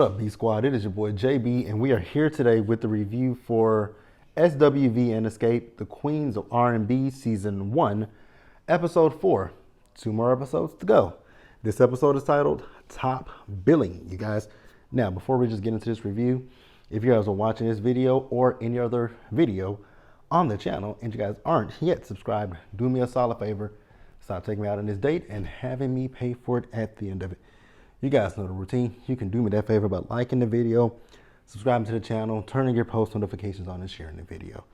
What up, B Squad? It is your boy JB, and we are here today with the review for SWV and Xscape, the Queens of R&B Season 1, Episode 4. 2 more episodes to go. This episode is titled Top Billing, you guys. Now, before we just get into this review, if you guys are watching this video or any other video on the channel and you guys aren't yet subscribed, do me a solid favor. Stop taking me out on this date and having me pay for it at the end of it. You guys know the routine. You can do me that favor by liking the video, subscribing to the channel, turning your post notifications on, and sharing the video.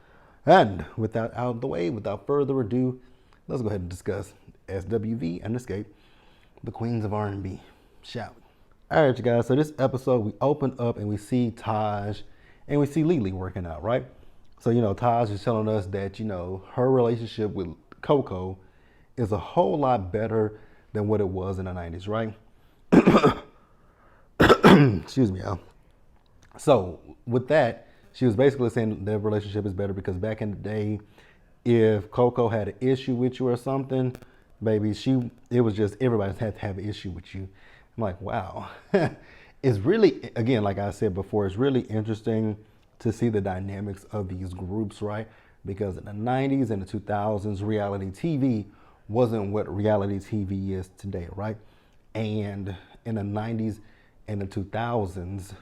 And with that out of the way, without further ado, let's go ahead and discuss SWV and Xscape, the Queens of R&B, shall we? All right, you guys, so this episode, we open up and we see Taj and we see Lily working out, right? So, Taj is telling us that, her relationship with Coco is a whole lot better than what it was in the 90s, right? Excuse me, y'all. So with that, she was basically saying their relationship is better because back in the day, if Coco had an issue with you or something, baby, it was just everybody had to have an issue with you. I'm like, wow. It's really, again, like I said before, it's really interesting to see the dynamics of these groups, right? Because in the 90s and the 2000s, reality TV wasn't what reality TV is today, right? And in the 90s and the 2000s,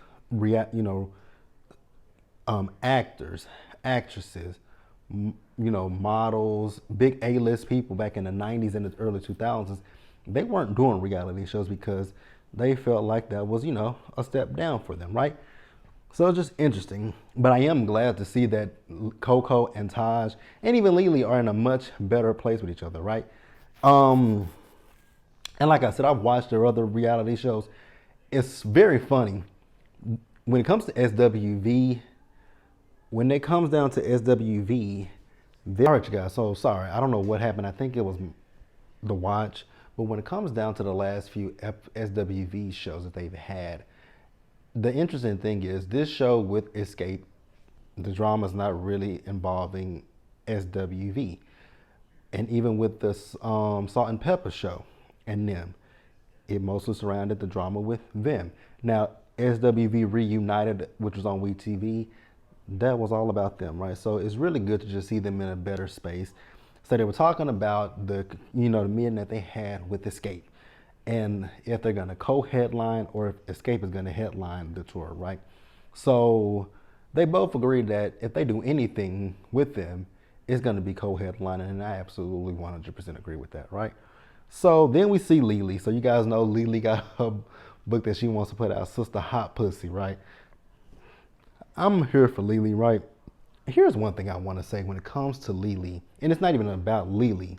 actors, actresses, models, big A-list people back in the 90s and the early 2000s, they weren't doing reality shows because they felt like that was, a step down for them, right? So it's just interesting. But I am glad to see that Coco and Taj and even Lily are in a much better place with each other, right? And like I said, I've watched their other reality shows. It's very funny. When it comes to SWV, when it comes down to SWV, all right, you guys, so sorry. I don't know what happened. I think it was the watch. But when it comes down to the last few SWV shows that they've had, the interesting thing is this show with Xscape, the drama is not really involving SWV. And even with the Salt and Pepper show and them, it mostly surrounded the drama with them. Now, SWV Reunited, which was on WeTV, that was all about them, right? So it's really good to just see them in a better space. So they were talking about the meeting that they had with Xscape, and if they're gonna co-headline or if Xscape is gonna headline the tour, right? So they both agreed that if they do anything with them, it's gonna be co-headlining, and I absolutely 100% agree with that, right? So then we see Lily. So you guys know Lily got a book that she wants to put out, Sister Hot Pussy, right? I'm here for Lily, right? Here's one thing I want to say when it comes to Lily, and it's not even about Lily.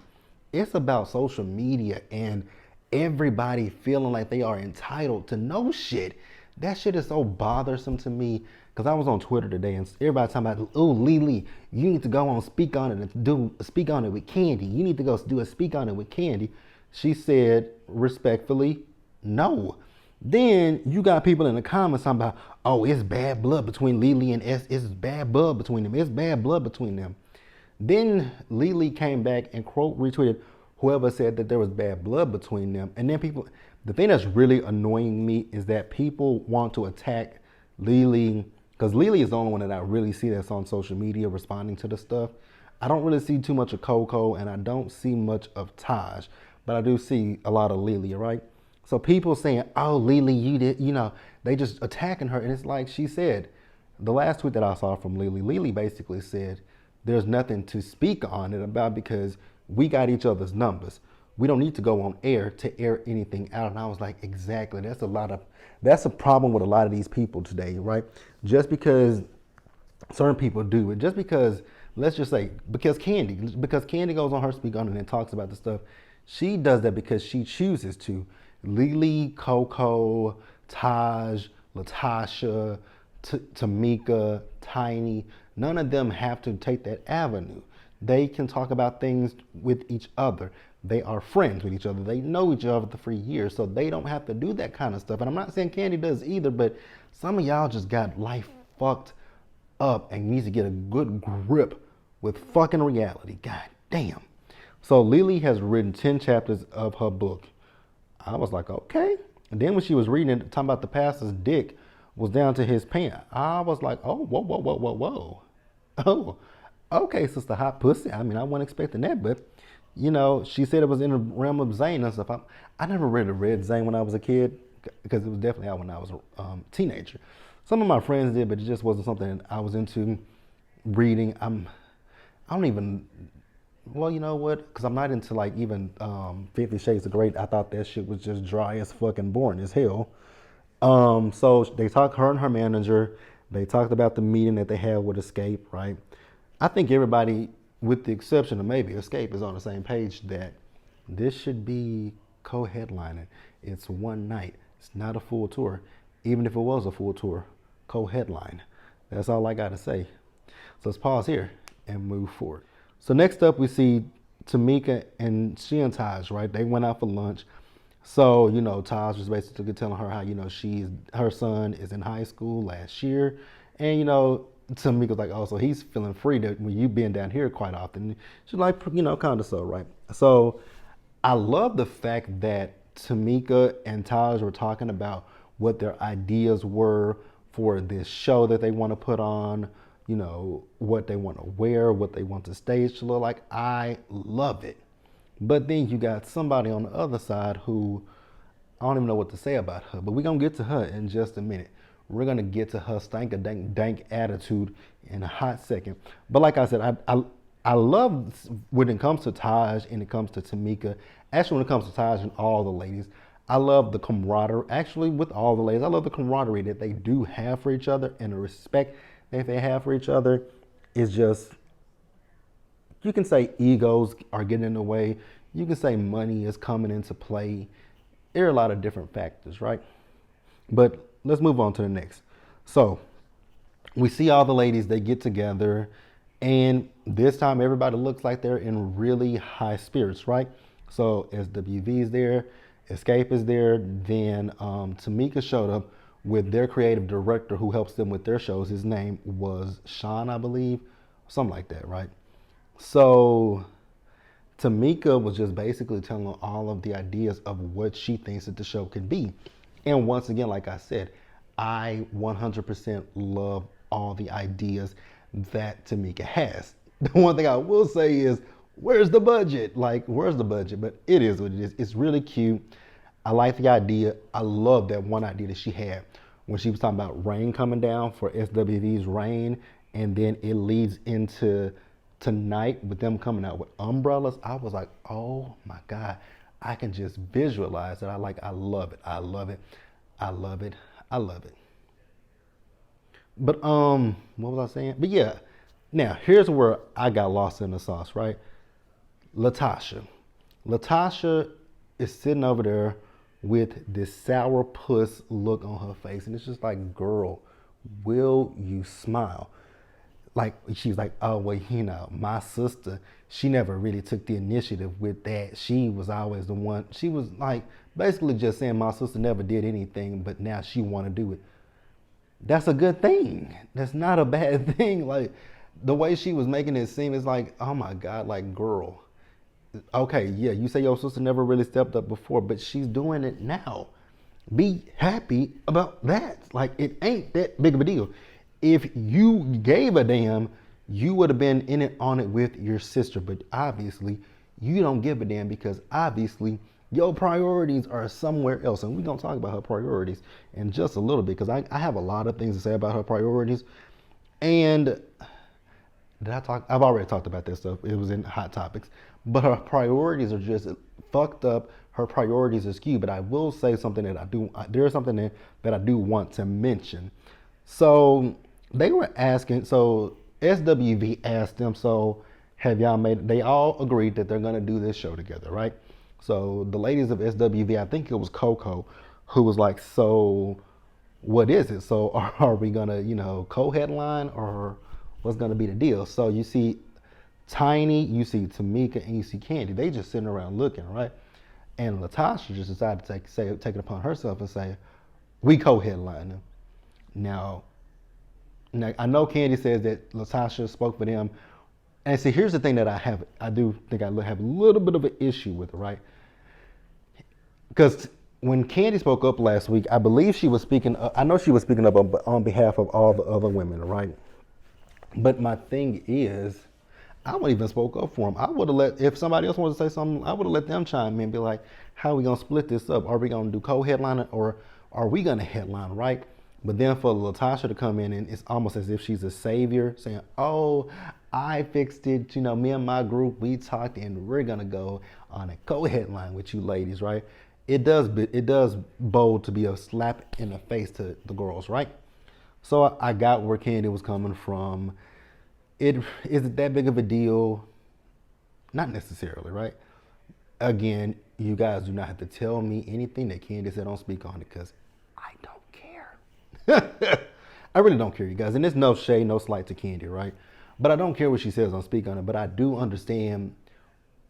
It's about social media and everybody feeling like they are entitled to know shit. That shit is so bothersome to me because I was on Twitter today and everybody talking about, oh, Lily, you need to go on speak on it and speak on it with Candy. You need to go do a speak on it with Candy. She said respectfully, no. Then you got people in the comments talking about, oh, it's bad blood between Lily and it's bad blood between them. It's bad blood between them. Then Lily came back and quote retweeted whoever said that there was bad blood between them. And then the thing that's really annoying me is that people want to attack Lily because Lily is the only one that I really see that's on social media responding to the stuff. I don't really see too much of Coco and I don't see much of Taj, but I do see a lot of Lily, right? So people saying, oh, Lily, you did, they just attacking her. And it's like she said, the last tweet that I saw from Lily basically said, there's nothing to speak on it about because we got each other's numbers. We don't need to go on air to air anything out. And I was like, exactly. That's a problem with a lot of these people today, right? Just because certain people do it, just because, let's just say, because Candy goes on her speak on it and talks about the stuff, she does that because she chooses to. Lily, Coco, Taj, Latasha, Tamika, Tiny, none of them have to take that avenue. They can talk about things with each other. They are friends with each other. They know each other for years, so they don't have to do that kind of stuff. And I'm not saying Candy does either, but some of y'all just got life fucked up and needs to get a good grip with fucking reality. God damn. So Lily has written 10 chapters of her book. I was like, okay. And then when she was reading it, talking about the pastor's dick, was down to his pants. I was like, oh, whoa, whoa, whoa, whoa, whoa. Oh, okay, Sister Hot Pussy. I mean, I wasn't expecting that, but she said it was in the realm of Zane and stuff. I never really read Zane when I was a kid because it was definitely out when I was a teenager. Some of my friends did, but it just wasn't something I was into reading. I don't even. Well, you know what? Because I'm not into like even 50 Shades of Grey. I thought that shit was just dry as fucking boring as hell. So they talked, her and her manager, they talked about the meeting that they had with Xscape, right? I think everybody, with the exception of maybe Xscape, is on the same page that this should be co-headlining. It's one night. It's not a full tour. Even if it was a full tour, co-headline. That's all I got to say. So let's pause here and move forward. So next up, we see Tamika and she and Taj, right? They went out for lunch. So, Taj was basically telling her how, her son is in high school last year. And, Tamika's like, oh, so he's feeling free that when you've been down here quite often. She's like, kind of so, right? So I love the fact that Tamika and Taj were talking about what their ideas were for this show that they want to put on, what they want to wear, what they want the stage to look like. I love it. But then you got somebody on the other side who, I don't even know what to say about her, but we're going to get to her in just a minute. We're going to get to her dank attitude in a hot second. But like I said, I love when it comes to Taj and it comes to Tamika. Actually, when it comes to Taj and all the ladies, I love the camaraderie. Actually, with all the ladies, I love the camaraderie that they do have for each other, and the respect that they have for each other is just, you can say egos are getting in the way. You can say money is coming into play. There are a lot of different factors, right? But let's move on to the next. So we see all the ladies, they get together, and this time everybody looks like they're in really high spirits, right? So SWV is there, Xscape is there, then Tamika showed up with their creative director who helps them with their shows. His name was Sean, I believe, something like that, right? So Tamika was just basically telling all of the ideas of what she thinks that the show could be. And once again, like I said, I 100% love all the ideas that Tamika has. The one thing I will say is, where's the budget? Like, where's the budget? But it is what it is. It's really cute. I like the idea. I love that one idea that she had when she was talking about rain coming down for SWV's Rain, and then it leads into tonight with them coming out with umbrellas. I was like, oh my God, I can just visualize it. I love it. I love it. I love it. I love it. But what was I saying? But yeah, now here's where I got lost in the sauce, right? Latasha is sitting over there with this sour puss look on her face, and it's just like, girl, will you smile? Like, she's like, oh, well, my sister, she never really took the initiative with that. She was always the one. She was like basically just saying my sister never did anything, but now she want to do it. That's a good thing. That's not a bad thing. Like, the way she was making it seem is like, oh my God, like, girl, okay, yeah, you say your sister never really stepped up before, but she's doing it now. Be happy about that. Like, it ain't that big of a deal. If you gave a damn, you would have been in it on it with your sister. But obviously, you don't give a damn because obviously your priorities are somewhere else. And we're going to talk about her priorities in just a little bit because I have a lot of things to say about her priorities. And I've already talked about this stuff. It was in Hot Topics. But her priorities are just fucked up. Her priorities are skewed. But I will say something there's something that I do want to mention. So they were asking, so SWV asked them, so have y'all they all agreed that they're going to do this show together, right? So the ladies of SWV, I think it was Coco, who was like, so what is it? So are we going to, co-headline, or what's going to be the deal? So you see Tiny, you see Tamika, and you see Candy. They just sitting around looking, right? And Latasha just decided to take it upon herself and say, we co-headline them. Now, I know Candy says that Latasha spoke for them. And see, here's the thing that I do think I have a little bit of an issue with, right? Because when Candy spoke up last week, I believe she was speaking. I know she was speaking up on behalf of all the other women, right? But my thing is, I wouldn't even spoke up for them. I would have let, if somebody else wanted to say something, I would have let them chime in and be like, how are we going to split this up? Are we going to do co-headlining or are we going to headline, right? But then for Latasha to come in and it's almost as if she's a savior saying, oh, I fixed it. You know, me and my group, we talked and we're going to go on a co-headline with you ladies, right? It does bold to be a slap in the face to the girls, right? So I got where Candy was coming from. Is it that big of a deal? Not necessarily, right? Again, you guys do not have to tell me anything that Candy said. Don't speak on it because I don't care. I really don't care, you guys. And there's no shade, no slight to Candy, right? But I don't care what she says. Don't speak on it. But I do understand.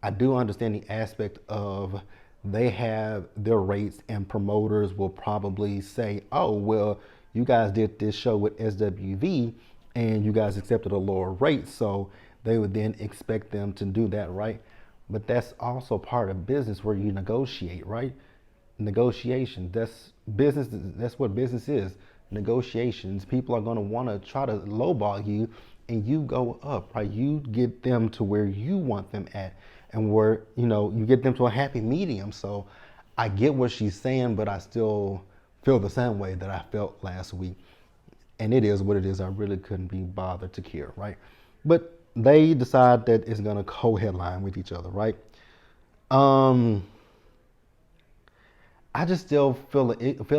I do understand the aspect of they have their rates and promoters will probably say, oh, well, you guys did this show with SWV and you guys accepted a lower rate. So they would then expect them to do that, right? But that's also part of business where you negotiate, right? Negotiations, that's business. That's what business is. Negotiations. People are going to want to try to lowball you and you go up, right? You get them to where you want them at and where, you know, you get them to a happy medium. So I get what she's saying, but I still feel the same way that I felt last week. And it is what it is. I really couldn't be bothered to care, right? But they decide that it's going to co-headline with each other, right? I just still feel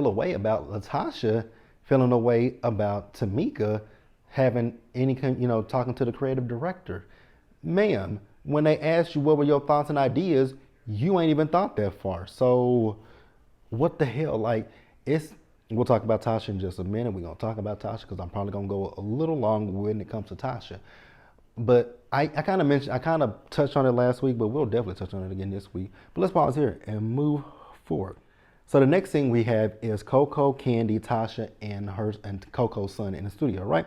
a way about Latasha, feeling a way about Tamika having any, you know, talking to the creative director. Ma'am, when they asked you what were your thoughts and ideas, you ain't even thought that far. So what the hell? Like, we'll talk about Tasha in just a minute. We're going to talk about Tasha because I'm probably going to go a little long when it comes to Tasha. But I kind of touched on it last week, but we'll definitely touch on it again this week. But let's pause here and move forward. So the next thing we have is Coco, Candy, Tasha, and Coco's son in the studio, right?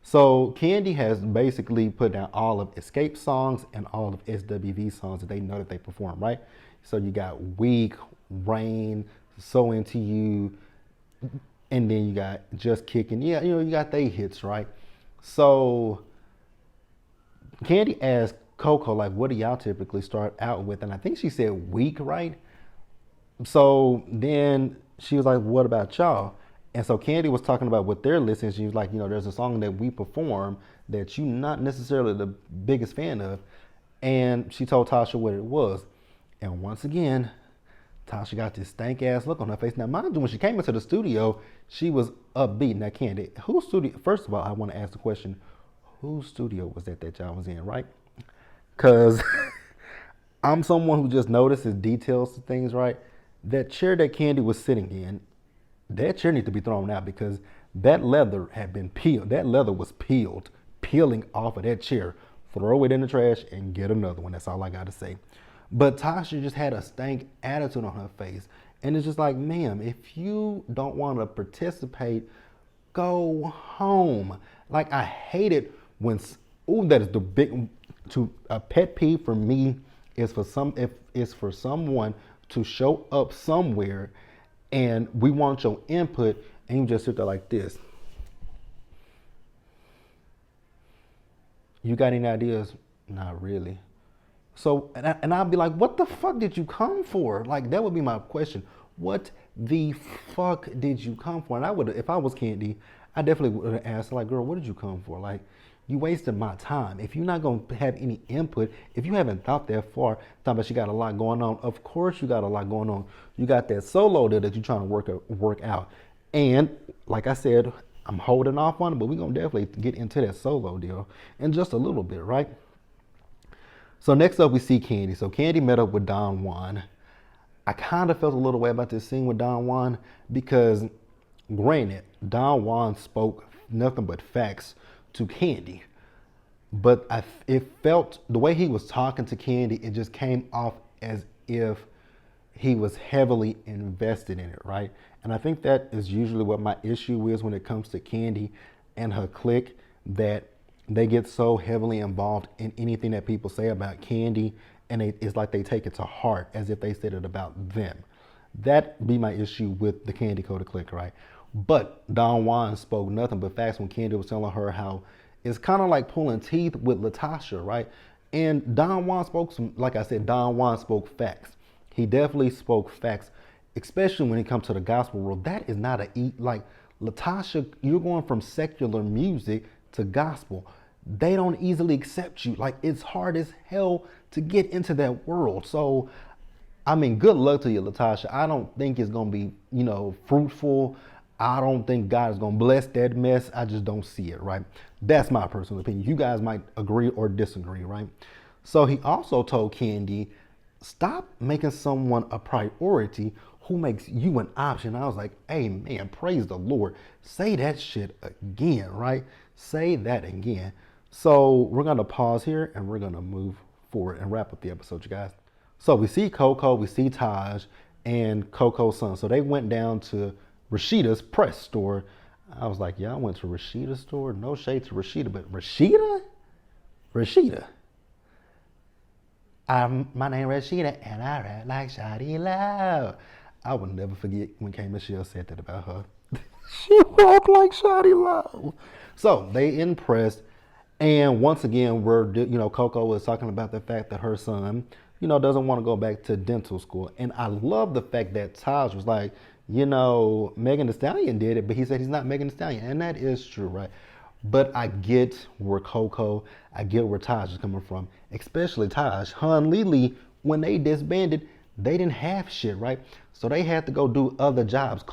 So Candy has basically put down all of Xscape songs and all of SWV songs that they know that they perform, right? So you got Weak, Rain, So Into You, and then you got Just Kicking. Yeah, you know, you got they hits, right? So Candy asked Coco, like, what do y'all typically start out with? And I think she said Weak, right? So then she was like, what about y'all? And so Candy was talking about what they're listening. She was like, you know, there's a song that we perform that you're not necessarily the biggest fan of. And she told Tasha what it was. And once again, Tasha got this stank ass look on her face. Now, mind you, when she came into the studio, she was upbeat. Now, Candy, whose studio? First of all, I want to ask the question, whose studio was that y'all was in, right? Because I'm someone who just notices details to things, right? That chair that Candy was sitting in, that chair needs to be thrown out because that leather had been peeled. That leather was peeling off of that chair. Throw it in the trash and get another one. That's all I got to say. But Tasha just had a stank attitude on her face. And it's just like, ma'am, if you don't want to participate, go home. Like, I hate it when, that is the big, a pet peeve for me is for someone to show up somewhere and we want your input and you just sit there like this. You got any ideas? Not really. So, and I'd be like, what the fuck did you come for? Like, that would be my question. What the fuck did you come for? And I would, if I was Candy, I definitely would have asked, like, girl, what did you come for? Like, you wasted my time. If you're not going to have any input, if you haven't thought that far, talking about you got a lot going on, of course you got a lot going on. You got that solo there that you're trying to work out. And like I said, I'm holding off on it, but we're going to definitely get into that solo deal in just a little bit, right? So next up we see Candy. So Candy met up with Don Juan. I kind of felt a little way about this scene with Don Juan because, granted, Don Juan spoke nothing but facts to Candy. But it felt, the way he was talking to Candy, it just came off as if he was heavily invested in it, right? And I think that is usually what my issue is when it comes to Candy and her clique, that they get so heavily involved in anything that people say about Candy, and it's like they take it to heart as if they said it about them. That be my issue with the Candy Coated Click, right? But Don Juan spoke nothing but facts when Candy was telling her how it's kind of like pulling teeth with Latasha, right? And Don Juan spoke some, like I said, Don Juan spoke facts. He definitely spoke facts, especially when it comes to the gospel world. That is not a like Latasha. You're going from secular music to gospel. They don't easily accept you. Like it's hard as hell to get into that world. So I mean, good luck to you, Latasha. I don't think it's gonna be, fruitful. I don't think God is gonna bless that mess. I just don't see it, right? That's my personal opinion. You guys might agree or disagree, right? So he also told Candy, stop making someone a priority who makes you an option. I was like, hey man, praise the Lord. Say that shit again, right? Say that again. So we're gonna pause here and we're gonna move forward and wrap up the episode, you guys. So we see Coco, we see Taj, and Coco's son. So they went down to Rashida's press store. I was like, yeah, I went to Rashida's store. No shade to Rashida, but Rashida? Rashida. My name is Rashida, and I rap like Shawty Love. I will never forget when K. Michelle said that about her. She rapped like Shawty Love. So they impressed. And once again, Coco was talking about the fact that her son, doesn't want to go back to dental school. And I love the fact that Taj was like, Megan Thee Stallion did it, but he said he's not Megan Thee Stallion. And that is true, right? But I get where I get where Taj is coming from, especially Taj. Han Lily, when they disbanded, they didn't have shit, right? So they had to go do other jobs.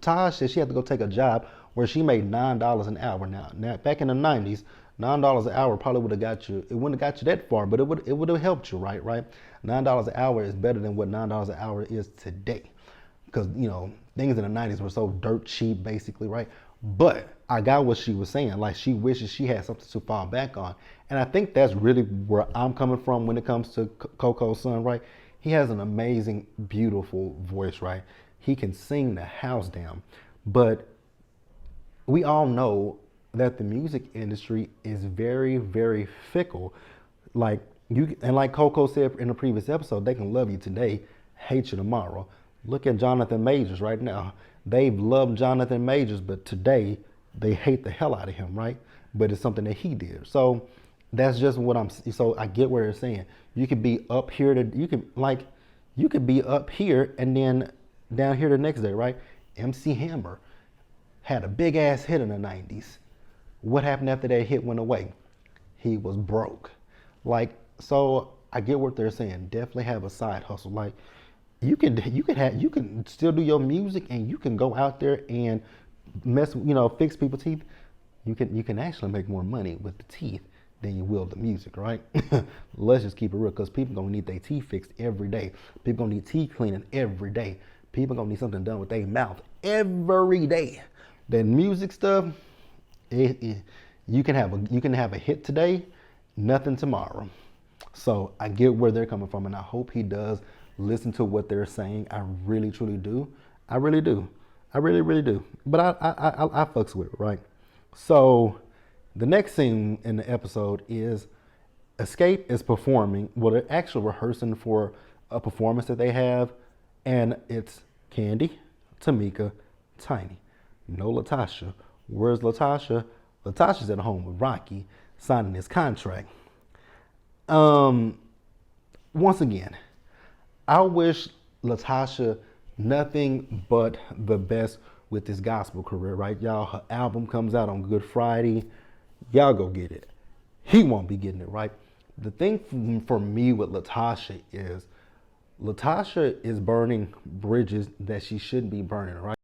Taj said she had to go take a job where she made $9 an hour. Now back in the 90s, $9 an hour probably would have got you, it wouldn't have got you that far, but it would have helped you, right? $9 an hour is better than what $9 an hour is today. Because, things in the 90s were so dirt cheap, basically, right? But I got what she was saying. Like, she wishes she had something to fall back on. And I think that's really where I'm coming from when it comes to Coco's son, right? He has an amazing, beautiful voice, right? He can sing the house down. But we all know that the music industry is very, very fickle. Like Coco said in the previous episode, they can love you today, hate you tomorrow. Look at Jonathan Majors right now. They've loved Jonathan Majors, but today they hate the hell out of him, right? But it's something that he did. So that's just what so I get where it's saying. You could be up here you could be up here and then down here the next day, right? MC Hammer had a big ass hit in the 90s. What happened after that hit went away? He was broke. So I get what they're saying. Definitely have a side hustle. Like you can still do your music and you can go out there and fix people's teeth. You can actually make more money with the teeth than you will the music, right? Let's just keep it real, because people gonna need their teeth fixed every day. People gonna need teeth cleaning every day. People gonna need something done with their mouth every day. That music stuff, you can have a hit today, nothing tomorrow. So I get where they're coming from, and I hope he does listen to what they're saying. I really truly do. I really do. I really, really do. But I fucks with it, right? So the next scene in the episode is Xscape is performing. Well, they're actually rehearsing for a performance that they have, and it's Candy, Tamika, Tiny. No Latasha. Where's Latasha? Latasha's at home with Rocky signing his contract. Once again, I wish Latasha nothing but the best with this gospel career, right? Y'all, her album comes out on Good Friday. Y'all go get it. He won't be getting it, right? The thing for me with Latasha is burning bridges that she shouldn't be burning, right?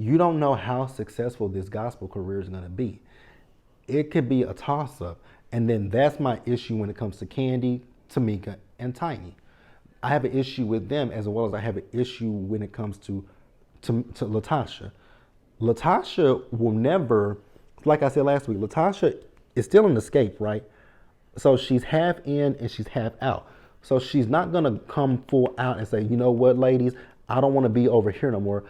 You don't know how successful this gospel career is going to be. It could be a toss-up. And then that's my issue when it comes to Candy, Tamika, and Tiny. I have an issue with them as well as I have an issue when it comes to Latasha. Latasha will never, like I said last week, Latasha is still in Xscape, right? So she's half in and she's half out. So she's not going to come full out and say, you know what, ladies, I don't want to be over here no more.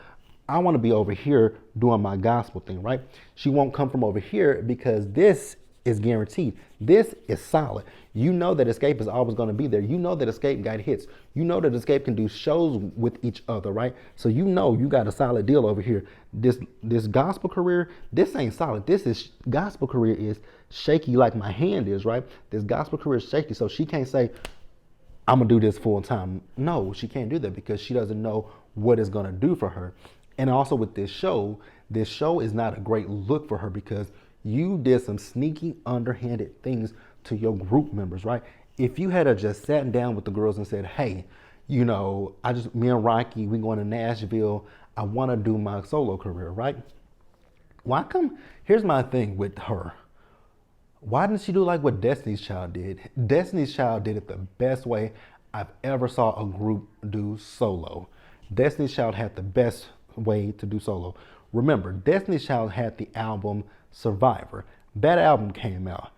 I want to be over here doing my gospel thing, right? She won't come from over here because this is guaranteed. This is solid. You know that Xscape is always going to be there. You know that Xscape got hits. You know that Xscape can do shows with each other, right? So you know you got a solid deal over here. This gospel career, this ain't solid. This is gospel career is shaky like my hand is, right? This gospel career is shaky. So she can't say, I'm gonna do this full time. No, she can't do that because she doesn't know what it's gonna do for her. And also with this show is not a great look for her because you did some sneaky, underhanded things to your group members, right? If you had just sat down with the girls and said, hey, you know, me and Rocky, we going to Nashville. I want to do my solo career, right? Why come? Here's my thing with her. Why didn't she do like what Destiny's Child did? Destiny's Child did it the best way I've ever saw a group do solo. Destiny's Child had the best way to do solo. Remember, Destiny's Child had the album Survivor. That album came out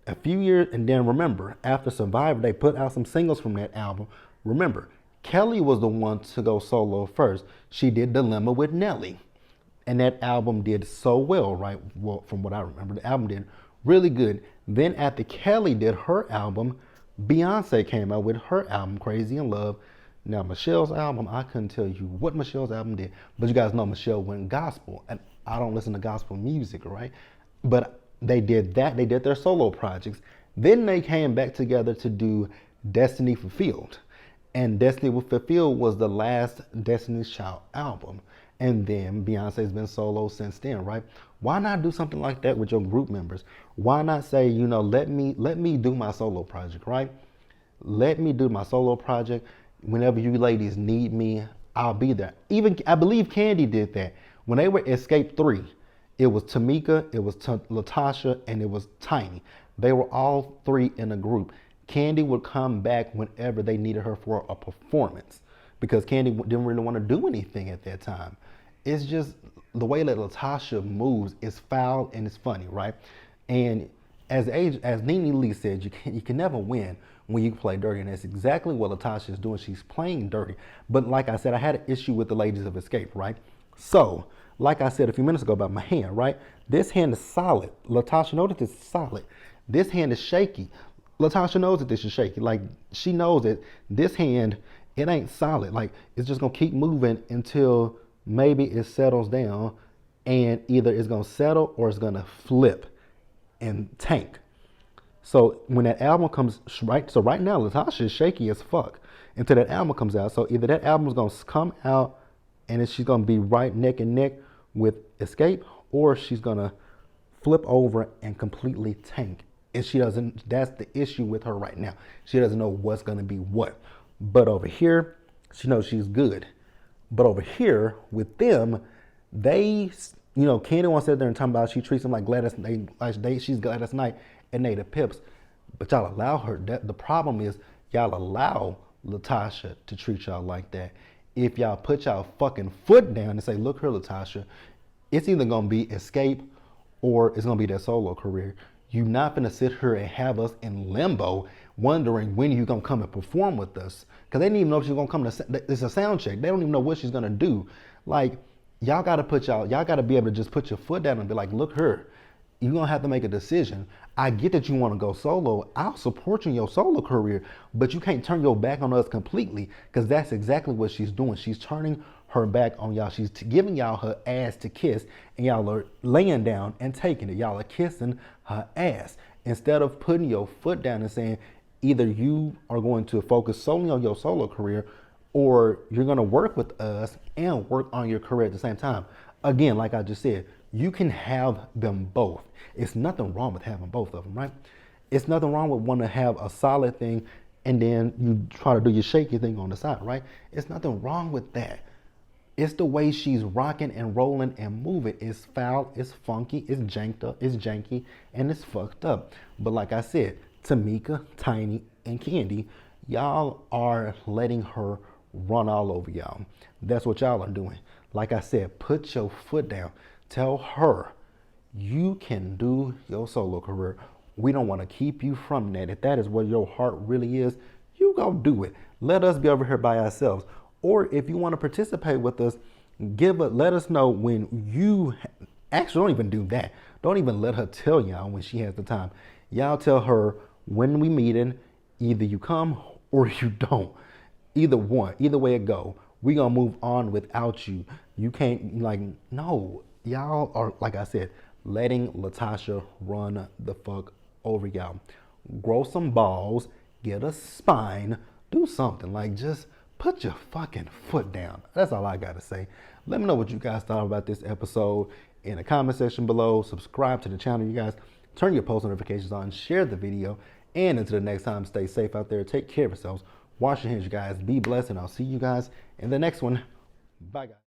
a few years, and then remember, after Survivor, they put out some singles from that album. Remember, Kelly was the one to go solo first. She did Dilemma with Nelly, and that album did so well, right? Well, from what I remember, the album did really good. Then after Kelly did her album, Beyonce came out with her album, Crazy in Love. Now, Michelle's album, I couldn't tell you what Michelle's album did, but you guys know Michelle went gospel, and I don't listen to gospel music, right? But they did that. They did their solo projects. Then they came back together to do Destiny Fulfilled. And Destiny Fulfilled was the last Destiny's Child album. And then Beyonce's been solo since then, right? Why not do something like that with your group members? Why not say, you know, let me do my solo project, right? Let me do my solo project. Whenever you ladies need me, I'll be there. Even, I believe Candy did that. When they were Xscape 3, it was Tamika, it was Latasha, and it was Tiny. They were all three in a group. Candy would come back whenever they needed her for a performance because Candy didn't really want to do anything at that time. It's just the way that Latasha moves is foul and it's funny, right? And as Nene Lee said, you can never win when you play dirty, and that's exactly what Latasha is doing. She's playing dirty. But like I said, I had an issue with the ladies of Xscape, right? So, like I said a few minutes ago about my hand, right? This hand is solid. Latasha knows that this is solid. This hand is shaky. Latasha knows that this is shaky. Like, she knows that this hand, it ain't solid. Like, it's just gonna keep moving until maybe it settles down, and either it's gonna settle or it's gonna flip and tank. So when that album comes, right now Latasha is shaky as fuck until that album comes out. So either that album is gonna come out and she's gonna be right neck and neck with Xscape, or she's gonna flip over and completely tank. And she doesn't, that's the issue with her right now. She doesn't know what's gonna be what. But over here, she knows she's good. But over here with them, they, you know, Candy wants to sit there and talk about she treats them like Gladys, she's Gladys Knight and they the Pips. But y'all allow her, the problem is y'all allow Latasha to treat y'all like that. If y'all put y'all fucking foot down and say, look here, Latasha, it's either gonna be Xscape or it's gonna be their solo career. You're not gonna sit here and have us in limbo wondering when you're gonna come and perform with us. Cause they didn't even know if she's gonna come to, it's a sound check. They don't even know what she's gonna do. Like, y'all gotta be able to just put your foot down and be like, look here, you're gonna have to make a decision. I get that you wanna go solo. I'll support you in your solo career, but you can't turn your back on us completely, because that's exactly what she's doing. She's turning her back on y'all. She's giving y'all her ass to kiss, and y'all are laying down and taking it. Y'all are kissing her ass instead of putting your foot down and saying, either you are going to focus solely on your solo career, or you're gonna work with us and work on your career at the same time. Again, like I just said, you can have them both. It's nothing wrong with having both of them, right? It's nothing wrong with wanting to have a solid thing and then you try to do your shaky thing on the side, right? It's nothing wrong with that. It's the way she's rocking and rolling and moving. It's foul, it's funky, it's janked up, it's janky, and it's fucked up. But like I said, Tamika, Tiny, and Candy, y'all are letting her run all over y'all. That's what y'all are doing. Like I said, put your foot down. Tell her you can do your solo career. We don't want to keep you from that. If that is what your heart really is, you go do it. Let us be over here by ourselves. Or if you want to participate with us, let us know when you actually don't even do that. Don't even let her tell y'all when she has the time. Y'all tell her when we meeting, either you come or you don't. Either one, either way it go. We gonna move on without you. You can't, like, no. Y'all are, like I said, letting Latasha run the fuck over y'all. Grow some balls, get a spine, do something. Like, just put your fucking foot down. That's all I gotta say. Let me know what you guys thought about this episode in the comment section below. Subscribe to the channel, you guys. Turn your post notifications on, share the video, and until the next time, stay safe out there. Take care of yourselves. Wash your hands, you guys. Be blessed, and I'll see you guys in the next one. Bye, guys.